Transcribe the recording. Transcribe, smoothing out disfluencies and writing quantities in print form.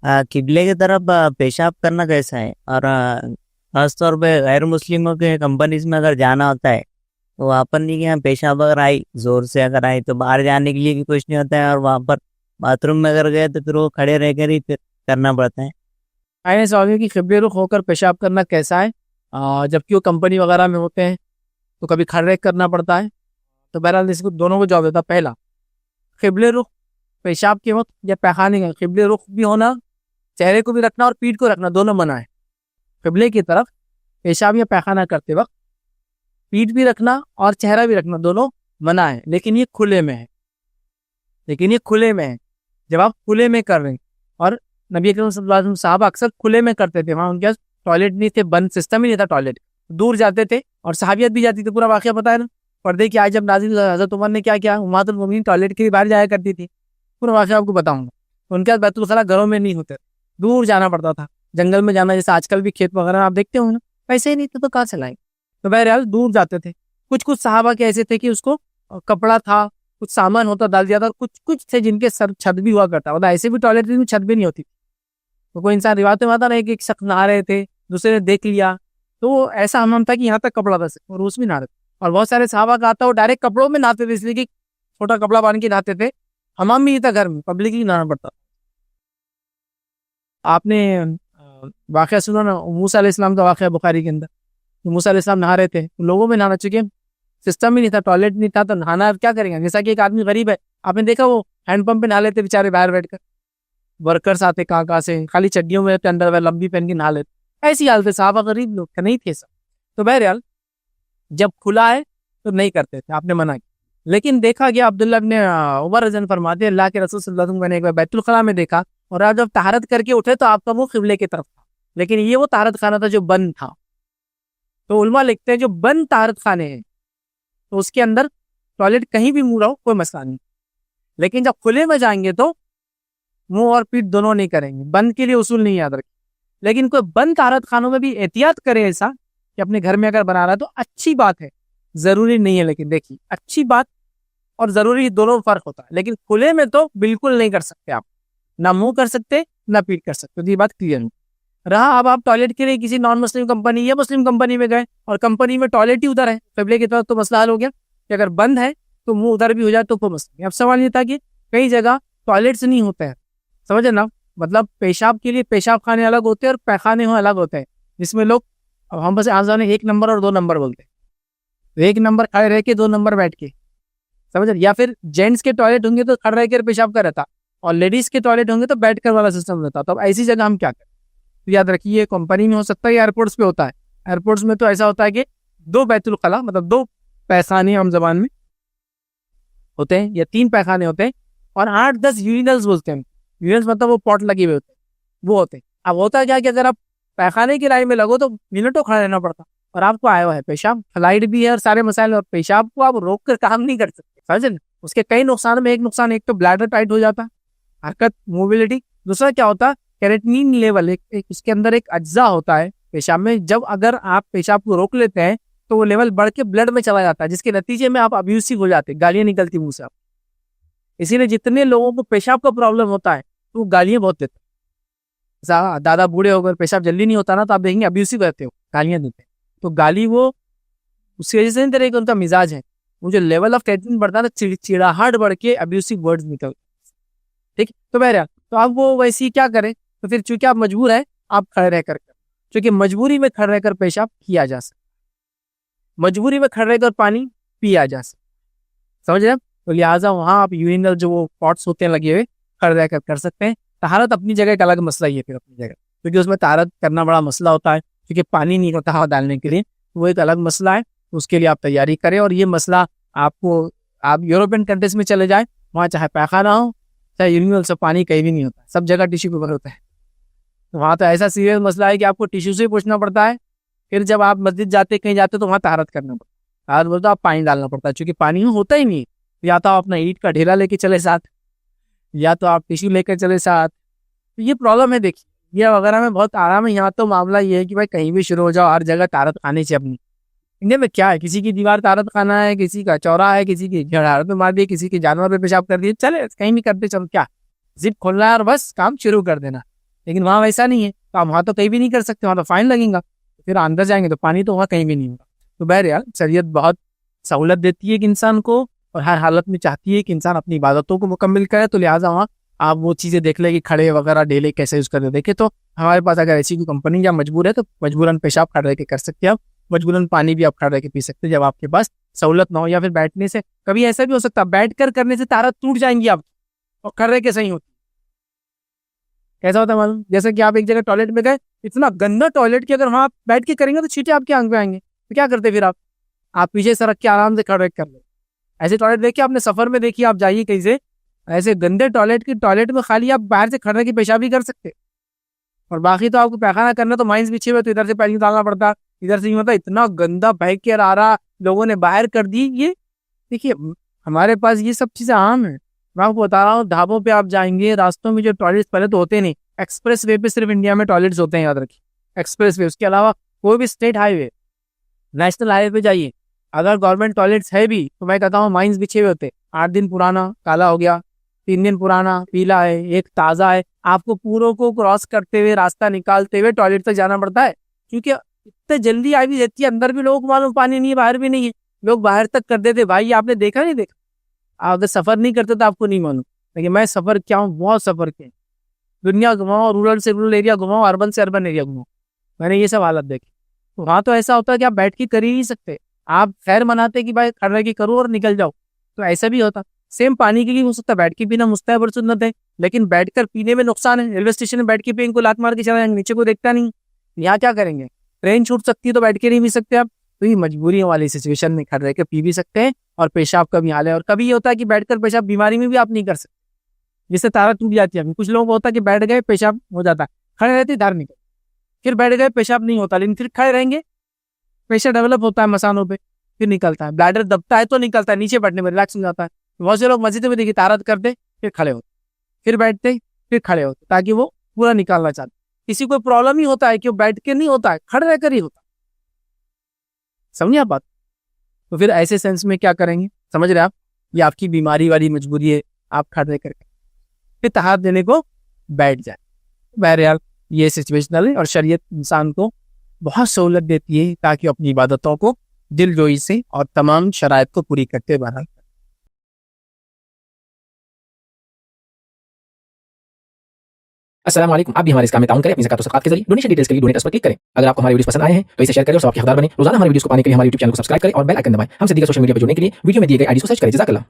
किबले की तरफ पेशाब करना कैसा है? और खासतौर पे गैर मुस्लिमों के कंपनीज में अगर जाना होता है तो अपन नहीं कि यहाँ पेशाब अगर आई जोर से अगर आई तो बाहर जाने के लिए भी कुछ नहीं होता है, और वहां पर बाथरूम में अगर गए तो फिर वो खड़े रहकर ही फिर करना पड़ता है। आईने सवाल है कि खिबले रुख होकर पेशाब करना कैसा है। जबकि वो कंपनी वगैरह में होते हैं तो कभी खड़े करना पड़ता है। तो बहरहाल इसको दोनों को जवाब देता। पहला, खिबले रुख पेशाब के वक्त या पैखाने का खिबले रुख भी होना, चेहरे को भी रखना और पीठ को रखना दोनों मना है। किबले की तरफ पेशाब या पैखाना करते वक्त पीठ भी रखना और चेहरा भी रखना दोनों मना है, लेकिन ये खुले में है। जब आप खुले में कर रहे हैं, और नबी अकरम सल्लल्लाहु अलैहि वसल्लम साहब अक्सर खुले में करते थे, वहां उनके पास टॉयलेट नहीं थे, बंद सिस्टम ही नहीं था टॉयलेट, दूर जाते थे और सहाबियत भी जाती थी। पूरा वाकया पता है ना, पर्दे की आयत जब नाज़िल हुई, हजरत उमर ने क्या किया, उम्महातुल मोमिनीन टॉयलेट के लिए बाहर जाया करती थी। पूरा वाकया आपको बताऊंगा। उनके पास बैतुल खला घरों में नहीं होते, दूर जाना पड़ता था, जंगल में जाना, जैसे आजकल भी खेत वगैरह आप देखते हो ना, पैसे ही नहीं थे तो कहाँ से लाएंगे। तो बहरहाल दूर जाते थे। कुछ कुछ सहाबा के ऐसे थे कि उसको कपड़ा था, कुछ सामान होता डाल दिया था। कुछ कुछ थे जिनके सर छत भी हुआ करता, मतलब ऐसे भी टॉयलेट में छत भी नहीं होती। तो कोई इंसान रिवायत में आता ना कि एक शख्स नहा रहे थे, दूसरे ने देख लिया, तो ऐसा हमाम था कि यहाँ तक कपड़ा बस और उसमें नहा रहे थे। और बहुत सारे सहाबा का आता वो डायरेक्ट कपड़ों में नहाते थे, इसलिए कि छोटा कपड़ा बांध के नहाते थे। हमाम भी नहीं था घर में, पब्लिक ही नहाना पड़ता। आपने वाकया सुना ना मूसा अलैहिस्सलाम का वाकया बुखारी के अंदर। तो मूसा अलैहिस्सलाम नहा रहे थे, लोगों में नहाना, चुके सिस्टम ही नहीं था, टॉयलेट नहीं था, तो नहाना क्या करेंगे। जैसा कि एक आदमी गरीब है, आपने देखा वो हैंडपंप पे नहा लेते बेचारे बाहर बैठकर। वर्कर्स आते कहाँ कहाँ से, खाली चड्डियों में अंडरवेयर लंबी पहन के नहा लेते। ऐसी हालत है, साहबा गरीब लोग नहीं थे सब। तो बहरहाल जब खुला है तो नहीं करते थे, आपने मना किया। लेकिन देखा गया, अब्दुल्ला इब्ने उमर रज़ियल्लाहु फरमाते हैं, अल्लाह के रसूल सल्लल्लाहु अलैहि वसल्लम ने एक बार बैतुल खला में देखा, और आप जब तहारत करके उठे तो आपका मुंह किबले की तरफ था, लेकिन ये वो तहारत खाना था जो बंद था। तो उलमा लिखते हैं जो बंद तहारत खाने हैं तो उसके अंदर टॉयलेट कहीं भी मुंह रहो कोई मसला नहीं, लेकिन जब खुले में जाएंगे तो मुंह और पीठ दोनों नहीं करेंगे। बंद के लिए उसूल नहीं याद रखें, लेकिन कोई बंद तहारत खानों में भी एहतियात करे ऐसा कि अपने घर में अगर बना रहा है तो अच्छी बात है, जरूरी नहीं है। लेकिन देखिए, अच्छी बात और जरूरी दोनों में फर्क होता है। लेकिन खुले में तो बिल्कुल नहीं कर सकते आप, ना मुंह कर सकते ना पीठ कर सकते, तो ये बात क्लियर है। रहा अब आप टॉयलेट के लिए किसी नॉन मुस्लिम कंपनी या मुस्लिम कंपनी में गए और कंपनी में टॉयलेट ही उधर है किबले की तरफ, तो मसला हल हो गया कि अगर बंद है तो मुंह उधर भी हो जाए तो कोई मसला नहीं। अब सवाल ये था कि कई जगह टॉयलेट्स नहीं होते हैं, समझे ना, मतलब पेशाब के लिए पेशाब खाने अलग होते हैं और पैखाने हो अलग होते हैं, जिसमें लोग, अब हम बस आजाने 1 नंबर और 2 नंबर बोलते हैं, तो 1 नंबर खड़े रह के 2 नंबर बैठ के, समझ। या फिर जेंट्स के टॉयलेट होंगे तो खड़े रहकर पेशाब का रहता, और लेडीज के टॉयलेट होंगे तो बैठ कर वाला सिस्टम रहता। तो अब ऐसी जगह हम क्या करें। तो याद रखिए, कंपनी में हो सकता है या एयरपोर्ट्स पे होता है। एयरपोर्ट्स में तो ऐसा होता है कि 2 बैतुल खला, मतलब 2 पैखाने आम जबान में होते हैं, या 3 पैखाने होते हैं, और 8-10 यूरिनल्स बोलते हैं। यूरिनल्स मतलब वो पॉट लगे हुए होते हैं, वो होते हैं। अब होता है क्या कि अगर आप पैखाने की लाइन में लगो तो मिनटों खड़ा रहना पड़ता, और आपको आया हुआ है पेशाब, फ्लाइट भी है और सारे मसाइल, और पेशाब को आप रोक कर काम नहीं कर सकते, समझे ना। उसके कई नुकसान में एक नुकसान, एक तो ब्लैडर टाइट हो जाता, हरकत मोबिलिटी। दूसरा क्या होता है, कैरेटिनिन लेवल, एक उसके अंदर एक अज्जा होता है पेशाब में, जब अगर आप पेशाब को रोक लेते हैं तो वो लेवल बढ़ के ब्लड में चला जाता है, जिसके नतीजे में आप अब्यूसिव हो जाते हैं, गालियां निकलती मुंह से आप। इसीलिए जितने लोगों को पेशाब का प्रॉब्लम होता है तो वो गालियां बहुत देते हैं। दादा बूढ़े होकर पेशाब जल्दी नहीं होता ना, तो आप देखेंगे अब्यूसिव रहते हो, गालियां देते हैं। तो गाली वो उसकी वजह से नहीं तरह उनका मिजाज है, वो जो लेवल ऑफ कैरेटिनिन बढ़ता है ना, चिड़चिड़ाहट बढ़ के अब्यूसिव वर्ड्स निकलते। ठीक है, तो बहरहाल तो आप वो वैसे ही क्या करें, तो फिर चूंकि आप मजबूर है, आप खड़े रहकर, क्योंकि मजबूरी में खड़े रहकर पेशाब किया जा सकता, मजबूरी में खड़े रहकर पानी पिया जा सकता, समझ रहे हैं। तो लिहाजा वहां आप यूरिनल जो वो पॉट्स होते हैं लगे हुए, खड़े रहकर कर सकते हैं। तहारत अपनी जगह एक अलग मसला ही है फिर अपनी जगह, क्योंकि उसमें तहारत करना बड़ा मसला होता है, क्योंकि पानी नहीं होता हवा डालने के लिए, वो एक अलग मसला है। उसके लिए आप तैयारी करें, और ये मसला आपको, आप यूरोपियन कंट्रीज में चले जाए, वहाँ चाहे पैखाना हो चाहे यूरिनल से पानी कहीं भी नहीं होता, सब जगह टिश्यू पेपर होता है। तो वहाँ तो ऐसा सीरियस मसला है कि आपको टिश्यू से पूछना पड़ता है। फिर जब आप मस्जिद जाते कहीं जाते तो वहाँ तहारत करना पड़ता है, तहारत बोलते आप पानी डालना पड़ता है, चूंकि पानी होता ही नहीं। या तो आप अपना ईंट का ढेला लेके चले साथ, या तो आप टिश्यू लेकर चले साथ। तो ये प्रॉब्लम है। देखिए, ये वगैरह में बहुत आराम है। यहाँ तो मामला ये है कि भाई कहीं भी शुरू हो जाओ, हर जगह तहारत खाने से अपनी। इंडिया में क्या है, किसी की दीवार तहारत खाना है, किसी का चौराहा है, किसी की झाड़ पे मार दिए, किसी के जानवर पे पेशाब कर दिए, चले कहीं भी करते चलो, क्या जिप खोलना है और बस काम शुरू कर देना। लेकिन वहाँ वैसा नहीं है, तो आप वहाँ तो कहीं भी नहीं कर सकते, वहाँ तो फाइन लगेगा। फिर अंदर जाएंगे तो पानी तो वहाँ कहीं भी नहीं होगा। तो बहरहाल शरीयत बहुत सहूलत देती है कि इंसान को, और हर हालत में चाहती है कि इंसान अपनी इबादतों को मुकम्मल करे। तो लिहाजा वहाँ आप वो चीज़ें देख ले कि खड़े वगैरह डेले कैसे यूज़ करते देखे। तो हमारे पास अगर ऐसी कोई कंपनी या मजबूर है तो मजबूरन पेशाब खड़े रह के कर सकते हैं आप, मजबूरन पानी भी आप खड़े रह के पी सकते हैं जब आपके पास सहूलत ना हो। या फिर बैठने से कभी ऐसा भी हो सकता है, बैठ कर करने से तारत टूट जाएंगी आप, और खड़े रह के सही होती। कैसा होता है मालूम, जैसे कि आप एक जगह टॉयलेट में गए, इतना गंदा टॉयलेट कि अगर वहाँ आप बैठ के करेंगे तो छींटे आपके आंख पे आएंगे, तो क्या करते फिर आप पीछे सरक के आराम से खड़े कर ले। ऐसे टॉयलेट देखिए आपने सफर में, देखिए आप जाइए कहीं से, ऐसे गंदे टॉयलेट में खाली आप बाहर से खड़े की पेशाब भी कर सकते, और बाकी तो आपको पैखाना करना तो माइंस बिछे हुए, तो इधर से पैर निकालना पड़ता, इधर से नहीं होता, इतना गंदा बह के आ रहा, लोगों ने बाहर कर दी। ये देखिए हमारे पास ये सब चीजें आम है। मैं आपको बता रहा हूँ, ढाबों पे आप जाएंगे, रास्तों में जो टॉयलेट्स पहले तो होते नहीं, एक्सप्रेस वे पे सिर्फ इंडिया में टॉयलेट्स होते हैं, याद रखिए, एक्सप्रेस वे। उसके अलावा कोई भी स्टेट हाईवे, नेशनल हाईवे पे जाइए, अगर गवर्नमेंट टॉयलेट्स है भी तो मैं कहता हूँ माइंस बिछे हुए होते, 8 दिन पुराना काला हो गया, 3 दिन पुराना पीला है, एक ताजा है। आपको पूरों को क्रॉस करते हुए, रास्ता निकालते हुए टॉयलेट तक जाना पड़ता है, क्योंकि इतने जल्दी आई भी देती है, अंदर भी लोगों को मालूम पानी नहीं है, बाहर भी नहीं है, लोग बाहर तक कर देते। भाई आपने देखा नहीं देखा, आप अगर सफर नहीं करते तो आपको नहीं मालूम, लेकिन मैं सफर किया हूँ, बहुत सफर किया, दुनिया घुमाओ, रूरल से रूरल एरिया घुमाओ, अर्बन से अर्बन एरिया घुमाओ, मैंने ये सब हालत देखी। तो वहाँ तो ऐसा होता है कि आप बैठ के कर ही नहीं सकते, आप खैर मनाते कि भाई खड़े की करो और निकल जाओ, तो ऐसा भी होता। सेम पानी के लिए हो सकता है, बैठ के पीना मुस्तहब और सुन्नत है, लेकिन बैठकर पीने में नुकसान है। रेलवे स्टेशन में बैठ के पिए, इनको लात मार के चला जाएंगे, नीचे को देखता नहीं, यहाँ क्या करेंगे, ट्रेन छूट सकती है तो बैठ के नहीं पी सकते आप, तो ये मजबूरियों वाली सिचुएशन में खड़े रह के पी भी सकते हैं। और पेशाब का भी हाल है, और कभी ये होता है कि बैठकर पेशाब बीमारी में भी आप नहीं कर सकते, जिससे तारा टूट जाती है। कुछ लोगों को होता है कि बैठ गए पेशाब हो जाता है, खड़े रहते धार निकल, फिर बैठ गए पेशाब नहीं होता, लेकिन फिर खड़े रहेंगे प्रेशर डेवलप होता है मसानों पे, फिर निकलता है, ब्लैडर दबता है तो निकलता है, नीचे बैठने में रिलैक्स हो जाता है। बहुत से लोग मस्जिद में देखिए तारत करते फिर खड़े होते, फिर बैठते फिर खड़े होते, ताकि वो पूरा निकालना चाहते। किसी को प्रॉब्लम ही होता है कि वो बैठ के नहीं होता है, खड़े रहकर ही होता है। समझिए आप बात। तो फिर ऐसे सेंस में क्या करेंगे, समझ रहे आप, ये आपकी बीमारी वाली मजबूरी है, आप खड़े करके फिर तहार देने को बैठ जाए। बहरहाल ये सिचुएशनल है, और शरीयत इंसान को बहुत सहूलत देती है ताकि अपनी इबादतों को दिलजोई से और तमाम शराइत को पूरी करते बहरहाल। अस्सलाम वालेकुम। आप भी हमारे इस काम में ताउन करें अपनी ज़कात और सदक़ात के जरिए। डोनेशन डिटेल्स के लिए डोनेट पर क्लिक करें। अगर आपको हमारे वीडियोस पसंद आए हैं तो इसे शेयर करें और सबके हकदार बने। रोजाना हमारे वीडियोस को पाने के लिए हमारे YouTube चैनल को सब्सक्राइब करें और बेल आइकन दबाएं। हमसे दीगर सोशल मीडिया पर जुड़ने के लिए वीडियो में दिए गए आईडी को सर्च करें। जज़ाकल्लाह।